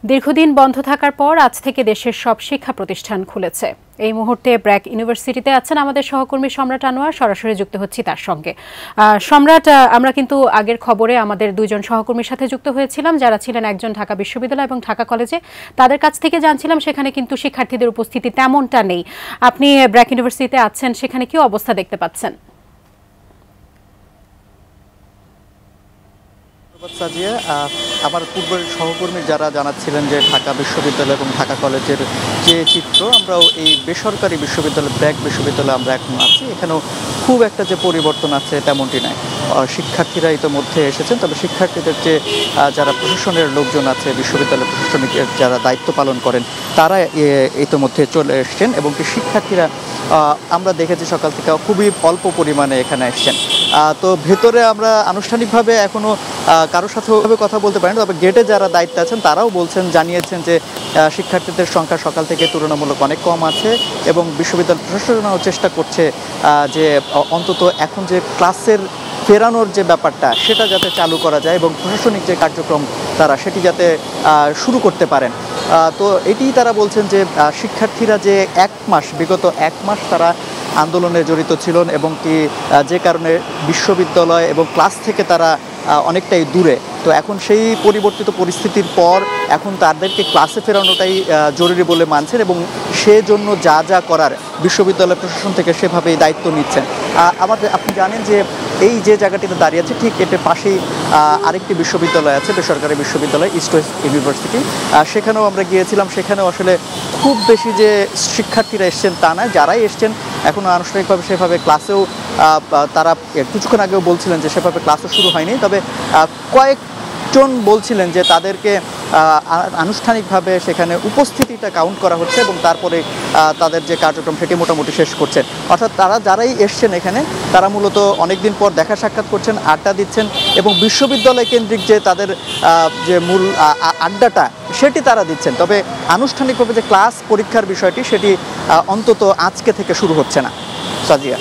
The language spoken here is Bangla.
দীর্ঘদিন বন্ধ থাকার পর আজ থেকে দেশের সব শিক্ষা প্রতিষ্ঠান খুলেছে। এই মুহূর্তে ব্র্যাক ইউনিভার্সিটিতে আছেন আমাদের সহকর্মী সম্রাট আনোয়ার। সরাসরি যুক্ত হচ্ছি তার সঙ্গে। সম্রাট, আমরা কিন্তু আগের খবরে আমাদের দুইজন সহকর্মীর সাথে যুক্ত হয়েছিলাম, যারা ছিলেন একজন ঢাকা বিশ্ববিদ্যালয় এবং ঢাকা কলেজে। তাদের কাছ থেকে জানছিলাম সেখানে কিন্তু শিক্ষার্থীদের উপস্থিতি তেমনটা নেই। আপনি ব্র্যাক ইউনিভার্সিটিতে আছেন, সেখানে কি অবস্থা দেখতে পাচ্ছেন? সাজিয়া, আমার পূর্বের সহকর্মী যারা জানাচ্ছিলেন যে ঢাকা বিশ্ববিদ্যালয় এবং ঢাকা কলেজের যে চিত্র, আমরাও এই বেসরকারি বিশ্ববিদ্যালয় ব্র্যাক বিশ্ববিদ্যালয়ে আমরা এখন আছি। এখানেও খুব একটা যে পরিবর্তন আছে তেমনটি নয়। শিক্ষার্থীরা ইতিমধ্যে এসেছেন, তবে শিক্ষার্থীদের যে যারা প্রশাসনের লোকজন আছে, বিশ্ববিদ্যালয় প্রশাসনিক যারা দায়িত্ব পালন করেন, তারা ইতিমধ্যে চলে এসছেন এবং শিক্ষার্থীরা আমরা দেখেছি সকাল থেকে খুবই অল্প পরিমাণে এখানে এসছেন। তো ভেতরে আমরা আনুষ্ঠানিকভাবে এখনও কারোর সাথে ওইভাবে কথা বলতে পারেন, তবে গেটে যারা দায়িত্বে আছেন তারাও জানিয়েছেন যে শিক্ষার্থীদের সংখ্যা সকাল থেকে তুলনামূলক অনেক কম আছে এবং বিশ্ববিদ্যালয় প্রশাসনও চেষ্টা করছে যে অন্তত এখন যে ক্লাসের ফেরানোর যে ব্যাপারটা সেটা যাতে চালু করা যায় এবং প্রশাসনিক যে কার্যক্রম তারা সেটি যাতে শুরু করতে পারেন। তো এটি তারা বলছেন যে শিক্ষার্থীরা যে বিগত এক মাস তারা আন্দোলনে জড়িত ছিলেন এবং যে কারণে বিশ্ববিদ্যালয় এবং ক্লাস থেকে তারা অনেকটাই দূরে। তো এখন সেই পরিবর্তিত পরিস্থিতির পর এখন তাদেরকে ক্লাসে ফেরানোটাই জরুরি বলে মানছেন এবং সেজন্য যা যা করার বিশ্ববিদ্যালয় প্রশাসন থেকে সেভাবেই দায়িত্ব নিচ্ছেন। আপনি জানেন যে এই যে জায়গাটিতে দাঁড়িয়ে আছে ঠিক এটার পাশেই আরেকটি বিশ্ববিদ্যালয় আছে, বেসরকারি বিশ্ববিদ্যালয় ইস্ট ওয়েস্ট ইউনিভার্সিটি। সেখানেও আমরা গিয়েছিলাম। সেখানেও আসলে খুব বেশি যে শিক্ষার্থীরা এসছেন তা নয়, যারাই এসছেন এখনও আনুষ্ঠানিকভাবে সেভাবে ক্লাসেও তারা কিছুক্ষণ আগেও বলছিলেন যে সেভাবে ক্লাসও শুরু হয়নি, তবে কয়েকজন বলছিলেন যে তাদেরকে আনুষ্ঠানিকভাবে সেখানে উপস্থিতিটা কাউন্ট করা হচ্ছে এবং তারপরে তাদের যে কার্যক্রম সেটি মোটামুটি শেষ করছেন। অর্থাৎ তারা যারাই এসছেন এখানে তারা মূলত অনেকদিন পর দেখা সাক্ষাৎ করছেন, আড্ডা দিচ্ছেন এবং বিশ্ববিদ্যালয় কেন্দ্রিক যে তাদের যে মূল আড্ডাটা সেটি তারা দিচ্ছেন। তবে আনুষ্ঠানিকভাবে যে ক্লাস পরীক্ষার বিষয়টি সেটি অন্তত আজকে থেকে শুরু হচ্ছে না। সাজিয়া।